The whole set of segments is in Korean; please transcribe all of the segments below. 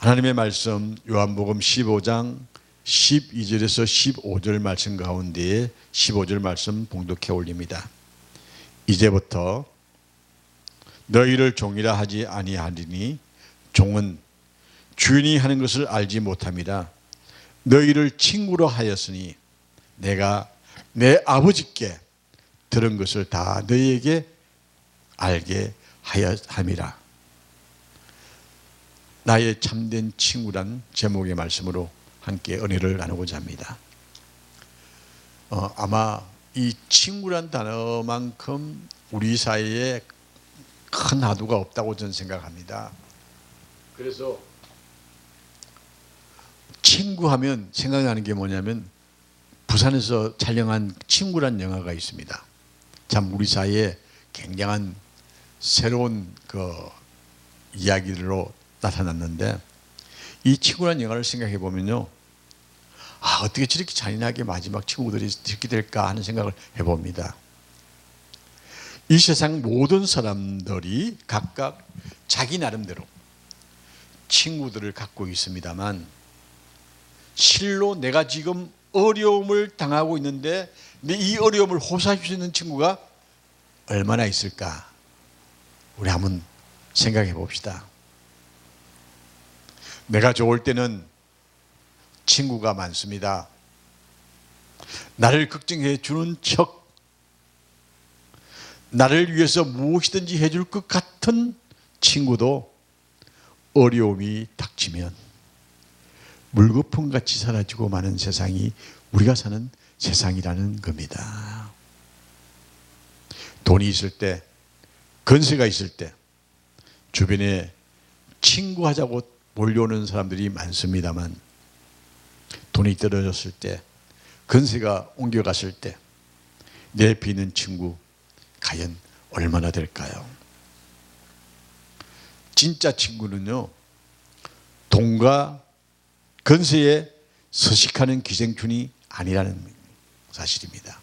하나님의 말씀 요한복음 15장 12절에서 15절 말씀 가운데에 15절 말씀 봉독해 올립니다. 이제부터 너희를 종이라 하지 아니하리니 종은 주인이 하는 것을 알지 못함이라. 너희를 친구로 하였으니 내가 내 아버지께 들은 것을 다 너희에게 알게 하여 함이라. 나의 참된 친구란 제목의 말씀으로 함께 은혜를 나누고자 합니다. 아마 이 친구란 단어만큼 우리 사이에 큰 화두가 없다고 저는 생각합니다. 그래서 친구하면 생각나는 게 뭐냐면 부산에서 촬영한 친구란 영화가 있습니다. 참 우리 사이에 굉장한 새로운 이야기들로 나타났는데, 이 친구란 영화를 생각해 보면요, 어떻게 저렇게 잔인하게 마지막 친구들이 이렇게 될까 하는 생각을 해봅니다. 이 세상 모든 사람들이 각각 자기 나름대로 친구들을 갖고 있습니다만, 실로 내가 지금 어려움을 당하고 있는데 이 어려움을 호소할 수 있는 친구가 얼마나 있을까? 우리 한번 생각해 봅시다. 내가 좋을 때는 친구가 많습니다. 나를 걱정해 주는 척, 나를 위해서 무엇이든지 해줄 것 같은 친구도 어려움이 닥치면 물거품같이 사라지고 마는 세상이 우리가 사는 세상이라는 겁니다. 돈이 있을 때, 건세가 있을 때 주변에 친구하자고 몰려오는 사람들이 많습니다만, 돈이 떨어졌을 때, 건세가 옮겨갔을 때 내 옆에 있는 친구 과연 얼마나 될까요? 진짜 친구는요, 돈과 건세에 서식하는 기생충이 아니라는 사실입니다.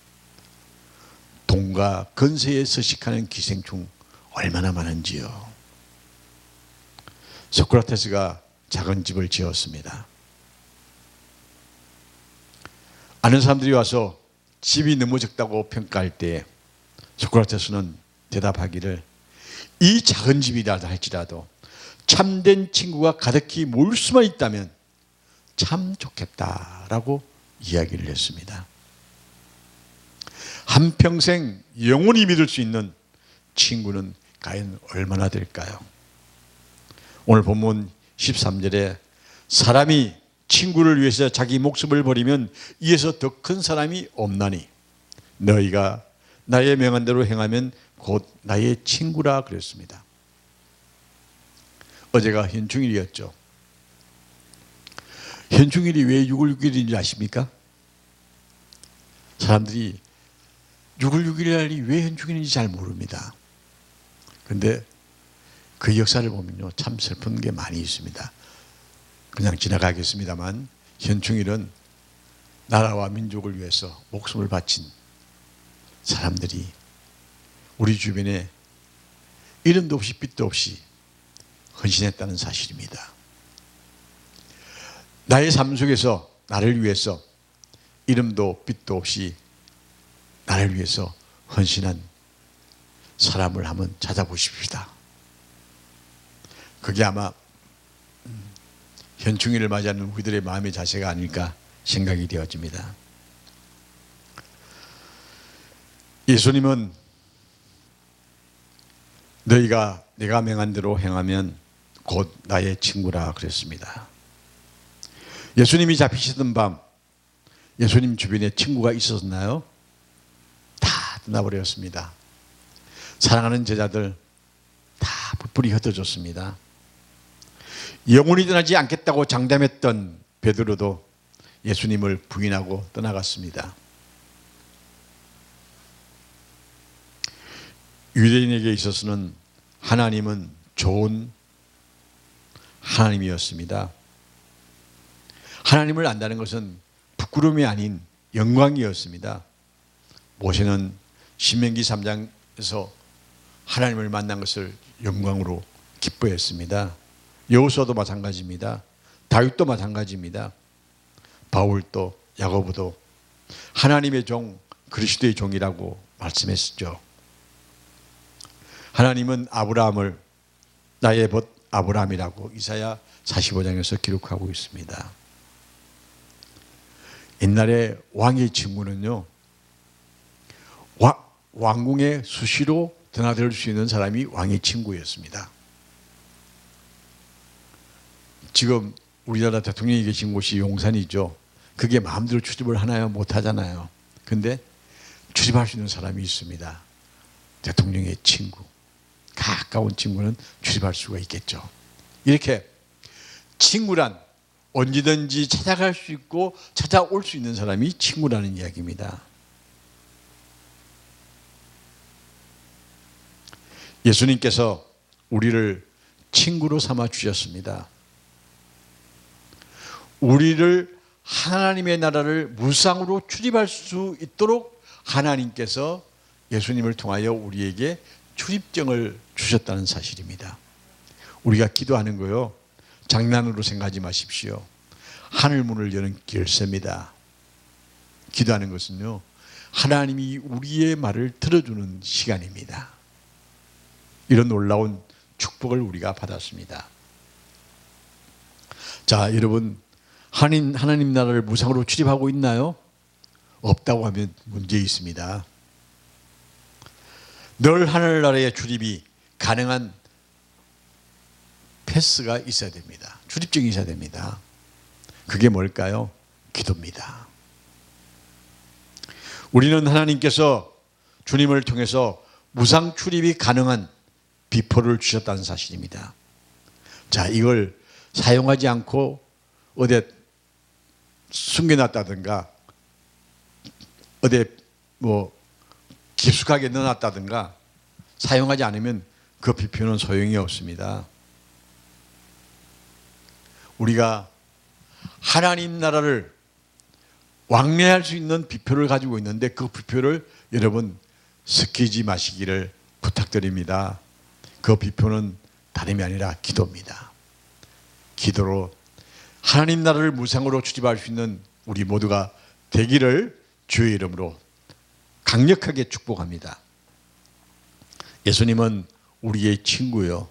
돈과 건세에 서식하는 기생충 얼마나 많은지요. 소크라테스가 작은 집을 지었습니다. 아는 사람들이 와서 집이 너무 적다고 평가할 때 소크라테스는 대답하기를, 이 작은 집이라 할지라도 참된 친구가 가득히 모일 수만 있다면 참 좋겠다라고 이야기를 했습니다. 한평생 영원히 믿을 수 있는 친구는 과연 얼마나 될까요? 오늘 본문 13절에 사람이 친구를 위해서 자기 목숨을 버리면 이에서 더 큰 사람이 없나니 너희가 나의 명한 대로 행하면 곧 나의 친구라 그랬습니다. 어제가 현충일이었죠. 현충일이 왜 6월 6일인지 아십니까? 사람들이 6월 6일이 왜 현충일인지 잘 모릅니다. 그런데 그 역사를 보면요, 참 슬픈 게 많이 있습니다. 그냥 지나가겠습니다만, 현충일은 나라와 민족을 위해서 목숨을 바친 사람들이 우리 주변에 이름도 없이 빛도 없이 헌신했다는 사실입니다. 나의 삶 속에서 나를 위해서 이름도 빛도 없이 나를 위해서 헌신한 사람을 한번 찾아보십시다. 그게 아마 현충일을 맞이하는 우리들의 마음의 자세가 아닐까 생각이 되어집니다. 예수님은 너희가 내가 명한 대로 행하면 곧 나의 친구라 그랬습니다. 예수님이 잡히시던 밤 예수님 주변에 친구가 있었나요? 다 떠나버렸습니다. 사랑하는 제자들 다 뿔뿔이 흩어졌습니다. 영원히 떠나지 않겠다고 장담했던 베드로도 예수님을 부인하고 떠나갔습니다. 유대인에게 있어서는 하나님은 좋은 하나님이었습니다. 하나님을 안다는 것은 부끄러움이 아닌 영광이었습니다. 모세는 신명기 3장에서 하나님을 만난 것을 영광으로 기뻐했습니다. 여호수아도 마찬가지입니다. 다윗도 마찬가지입니다. 바울도 야고보도 하나님의 종, 그리스도의 종이라고 말씀했었죠. 하나님은 아브라함을 나의 벗 아브라함이라고 이사야 45장에서 기록하고 있습니다. 옛날에 왕의 친구는요, 왕궁에 수시로 드나들 수 있는 사람이 왕의 친구였습니다. 지금 우리나라 대통령이 계신 곳이 용산이죠. 그게 마음대로 출입을 하나요? 못 하잖아요. 근데 출입할 수 있는 사람이 있습니다. 대통령의 친구, 가까운 친구는 출입할 수가 있겠죠. 이렇게 친구란 언제든지 찾아갈 수 있고 찾아올 수 있는 사람이 친구라는 이야기입니다. 예수님께서 우리를 친구로 삼아 주셨습니다. 우리를 하나님의 나라를 무상으로 출입할 수 있도록 하나님께서 예수님을 통하여 우리에게 출입증을 주셨다는 사실입니다. 우리가 기도하는 거요, 장난으로 생각하지 마십시오. 하늘문을 여는 열쇠입니다. 기도하는 것은요, 하나님이 우리의 말을 들어주는 시간입니다. 이런 놀라운 축복을 우리가 받았습니다. 자, 여러분, 하나님 나라를 무상으로 출입하고 있나요? 없다고 하면 문제 있습니다. 늘 하늘나라의 출입이 가능한 패스가 있어야 됩니다. 출입증이 있어야 됩니다. 그게 뭘까요? 기도입니다. 우리는 하나님께서 주님을 통해서 무상 출입이 가능한 비표를 주셨다는 사실입니다. 자, 이걸 사용하지 않고 어디 숨겨놨다든가 어디 깊숙하게 넣어놨다든가 사용하지 않으면 그 비표는 소용이 없습니다. 우리가 하나님 나라를 왕래할 수 있는 비표를 가지고 있는데 그 비표를 여러분 섞이지 마시기를 부탁드립니다. 그 비표는 다름이 아니라 기도입니다. 기도로 하나님 나라를 무상으로 출입할 수 있는 우리 모두가 되기를 주의 이름으로 강력하게 축복합니다. 예수님은 우리의 친구요,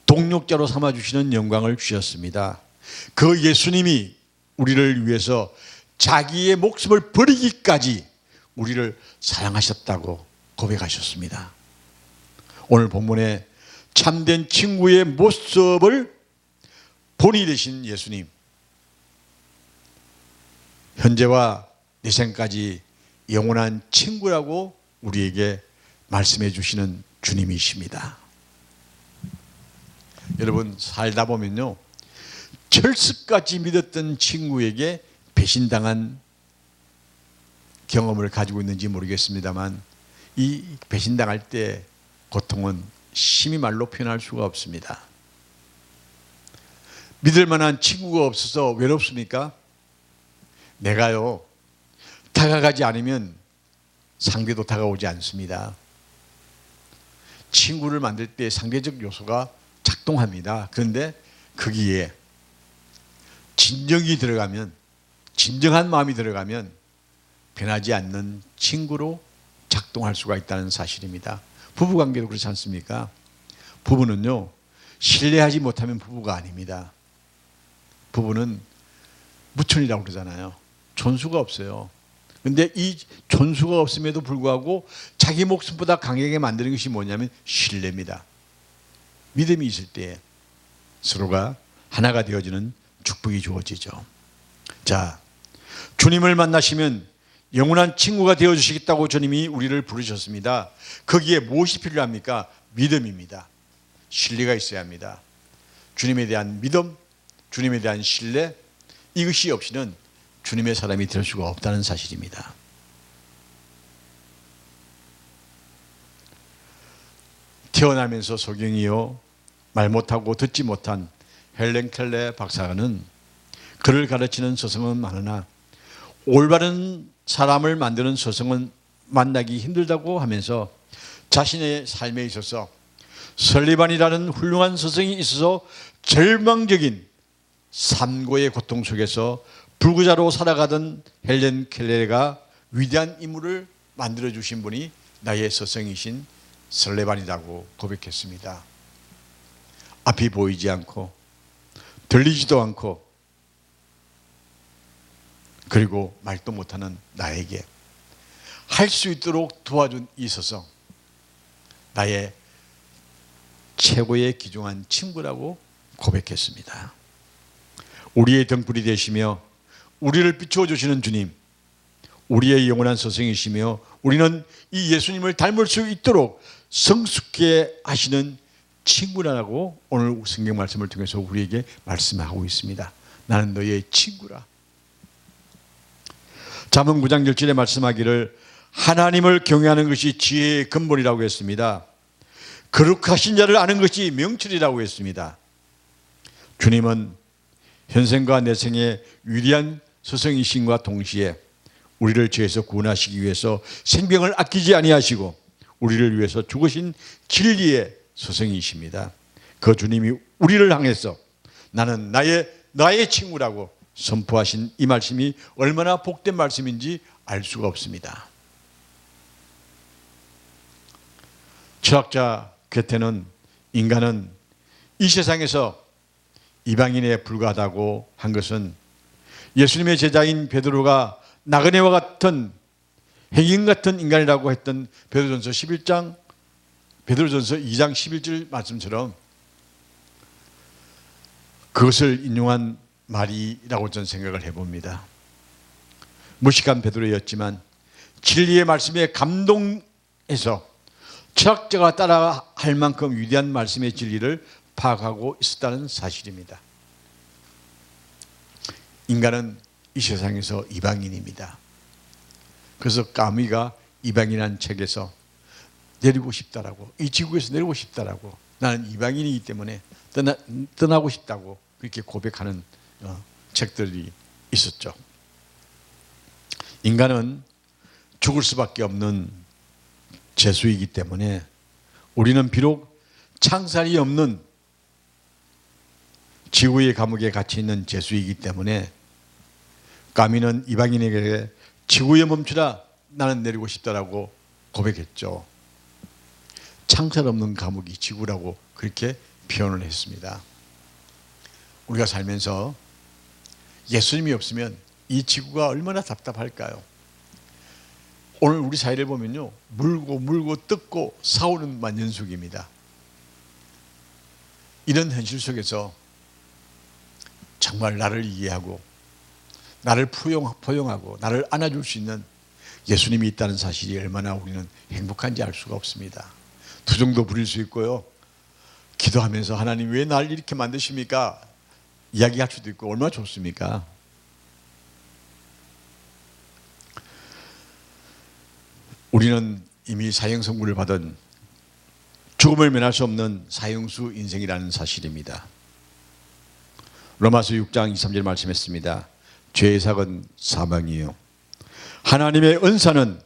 동력자로 삼아주시는 영광을 주셨습니다. 그 예수님이 우리를 위해서 자기의 목숨을 버리기까지 우리를 사랑하셨다고 고백하셨습니다. 오늘 본문에 참된 친구의 모습을 본이 되신 예수님, 현재와 내생까지 영원한 친구라고 우리에게 말씀해 주시는 주님이십니다. 여러분, 살다 보면요, 철석같이 믿었던 친구에게 배신당한 경험을 가지고 있는지 모르겠습니다만 이 배신당할 때 고통은 심히 말로 표현할 수가 없습니다. 믿을 만한 친구가 없어서 외롭습니까? 내가요, 다가가지 않으면 상대도 다가오지 않습니다. 친구를 만들 때 상대적 요소가 작동합니다. 그런데 거기에 진정이 들어가면, 진정한 마음이 들어가면 변하지 않는 친구로 작동할 수가 있다는 사실입니다. 부부관계도 그렇지 않습니까? 부부는요, 신뢰하지 못하면 부부가 아닙니다. 부부는 무천이라고 그러잖아요. 존수가 없어요. 그런데 이 존수가 없음에도 불구하고 자기 목숨보다 강하게 만드는 것이 뭐냐면 신뢰입니다. 믿음이 있을 때 서로가 하나가 되어지는 축복이 주어지죠. 자, 주님을 만나시면 영원한 친구가 되어주시겠다고 주님이 우리를 부르셨습니다. 거기에 무엇이 필요합니까? 믿음입니다. 신뢰가 있어야 합니다. 주님에 대한 믿음, 주님에 대한 신뢰, 이것이 없이는 주님의 사람이 될 수가 없다는 사실입니다. 태어나면서 소경이요, 말 못하고 듣지 못한 헬렌 켈러 박사는 그를 가르치는 스승은 많으나 올바른 사람을 만드는 스승은 만나기 힘들다고 하면서 자신의 삶에 있어서 설리반이라는 훌륭한 스승이 있어서 절망적인 산고의 고통 속에서 불구자로 살아가던 헬렌 켈레가 위대한 인물을 만들어주신 분이 나의 스승이신 설레반이라고 고백했습니다. 앞이 보이지 않고 들리지도 않고 그리고 말도 못하는 나에게 할 수 있도록 도와준 이 스승, 나의 최고의 귀중한 친구라고 고백했습니다. 우리의 등불이 되시며 우리를 비추어 주시는 주님, 우리의 영원한 스승이시며 우리는 이 예수님을 닮을 수 있도록 성숙해 하시는 친구라고 오늘 성경 말씀을 통해서 우리에게 말씀하고 있습니다. 나는 너의 친구라. 잠언 9장 1절에 말씀하기를 하나님을 경외하는 것이 지혜의 근본이라고 했습니다. 거룩하신 자를 아는 것이 명철이라고 했습니다. 주님은 현생과 내생의 위대한 스승이신과 동시에 우리를 죄에서 구원하시기 위해서 생명을 아끼지 아니하시고 우리를 위해서 죽으신 진리의 스승이십니다. 그 주님이 우리를 향해서 나는 나의 친구라고 선포하신 이 말씀이 얼마나 복된 말씀인지 알 수가 없습니다. 철학자 괴테는 인간은 이 세상에서 이방인에 불과하다고 한 것은 예수님의 제자인 베드로가 나그네와 같은 행인 같은 인간이라고 했던 베드로전서 2장 11절 말씀처럼 그것을 인용한 말이라고 저는 생각을 해봅니다. 무식한 베드로였지만 진리의 말씀에 감동해서 철학자가 따라 할 만큼 위대한 말씀의 진리를 파악하고 있었다는 사실입니다. 인간은 이 세상에서 이방인입니다. 그래서 까미가 이방인이라는 책에서 내리고 싶다라고, 이 지구에서 내리고 싶다라고, 나는 이방인이기 때문에 떠나고 싶다고 그렇게 고백하는 책들이 있었죠. 인간은 죽을 수밖에 없는 죄수이기 때문에 우리는 비록 창살이 없는 지구의 감옥에 갇혀 있는 죄수이기 때문에 까미는 이방인에게 지구에 멈추라, 나는 내리고 싶다라고 고백했죠. 창살 없는 감옥이 지구라고 그렇게 표현을 했습니다. 우리가 살면서 예수님이 없으면 이 지구가 얼마나 답답할까요? 오늘 우리 사회를 보면요, 물고 뜯고 싸우는 만연속입니다. 이런 현실 속에서 정말 나를 이해하고 나를 포용하고 나를 안아줄 수 있는 예수님이 있다는 사실이 얼마나 우리는 행복한지 알 수가 없습니다. 투정도 부릴 수 있고요, 기도하면서 하나님 왜 나를 이렇게 만드십니까? 이야기할 수도 있고 얼마나 좋습니까? 우리는 이미 사형선고를 받은 죽음을 면할 수 없는 사형수 인생이라는 사실입니다. 로마서 6장 23절 말씀했습니다. 죄의 삭은 사망이요 하나님의 은사는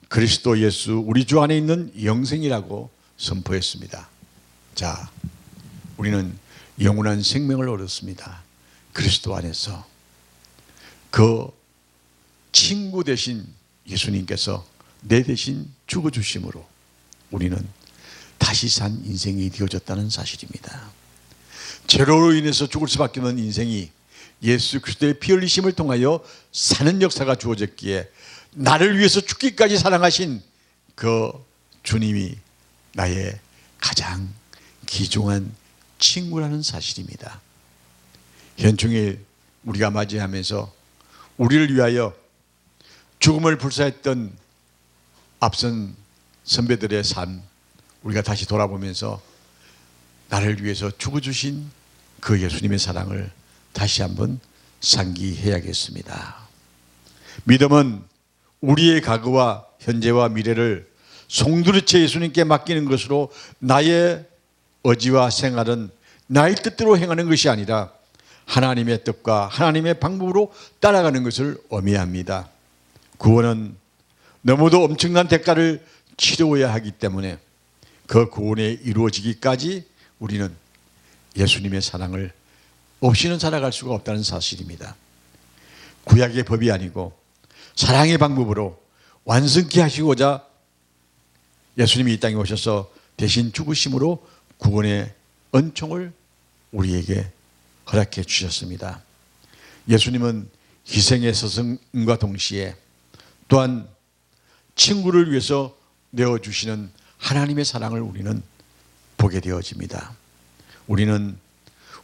그리스도 예수 우리 주 안에 있는 영생이라고 선포했습니다. 자, 우리는 영원한 생명을 얻었습니다. 그리스도 안에서 그 친구 되신 예수님께서 내 대신 죽어주심으로 우리는 다시 산 인생이 되어졌다는 사실입니다. 죄로 인해서 죽을 수밖에 없는 인생이 예수 그리스도의 피 흘리심을 통하여 사는 역사가 주어졌기에 나를 위해서 죽기까지 사랑하신 그 주님이 나의 가장 귀중한 친구라는 사실입니다. 현충일 우리가 맞이하면서 우리를 위하여 죽음을 불사했던 앞선 선배들의 삶 우리가 다시 돌아보면서 나를 위해서 죽어주신 그 예수님의 사랑을 다시 한번 상기해야겠습니다. 믿음은 우리의 과거와 현재와 미래를 송두리째 예수님께 맡기는 것으로 나의 의지와 생활은 나의 뜻대로 행하는 것이 아니라 하나님의 뜻과 하나님의 방법으로 따라가는 것을 의미합니다. 구원은 너무도 엄청난 대가를 치러야 하기 때문에 그 구원이 이루어지기까지 우리는 예수님의 사랑을 없이는 살아갈 수가 없다는 사실입니다. 구약의 법이 아니고 사랑의 방법으로 완성케 하시고자 예수님이 이 땅에 오셔서 대신 죽으심으로 구원의 은총을 우리에게 허락해 주셨습니다. 예수님은 희생의 스승과 동시에 또한 친구를 위해서 내어주시는 하나님의 사랑을 우리는 보게 되어집니다. 우리는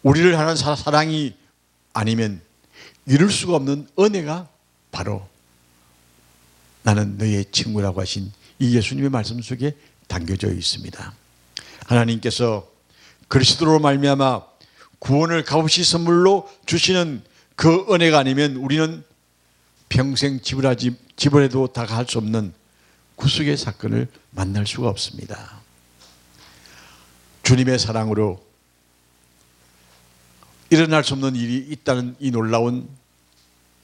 우리를 하는 사랑이 아니면 이룰 수가 없는 은혜가 바로 나는 너의 친구라고 하신 이 예수님의 말씀 속에 담겨져 있습니다. 하나님께서 그리스도로 말미암아 구원을 값없이 선물로 주시는 그 은혜가 아니면 우리는 평생 지불해도 다 할 수 없는 구속의 사건을 만날 수가 없습니다. 주님의 사랑으로 일어날 수 없는 일이 있다는 이 놀라운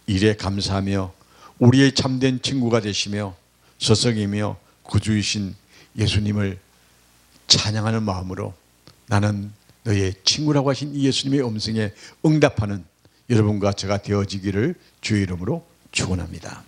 일에 감사하며 우리의 참된 친구가 되시며 스승이며 구주이신 예수님을 찬양하는 마음으로 나는 너의 친구라고 하신 이 예수님의 음성에 응답하는 여러분과 제가 되어지기를 주의 이름으로 축원합니다.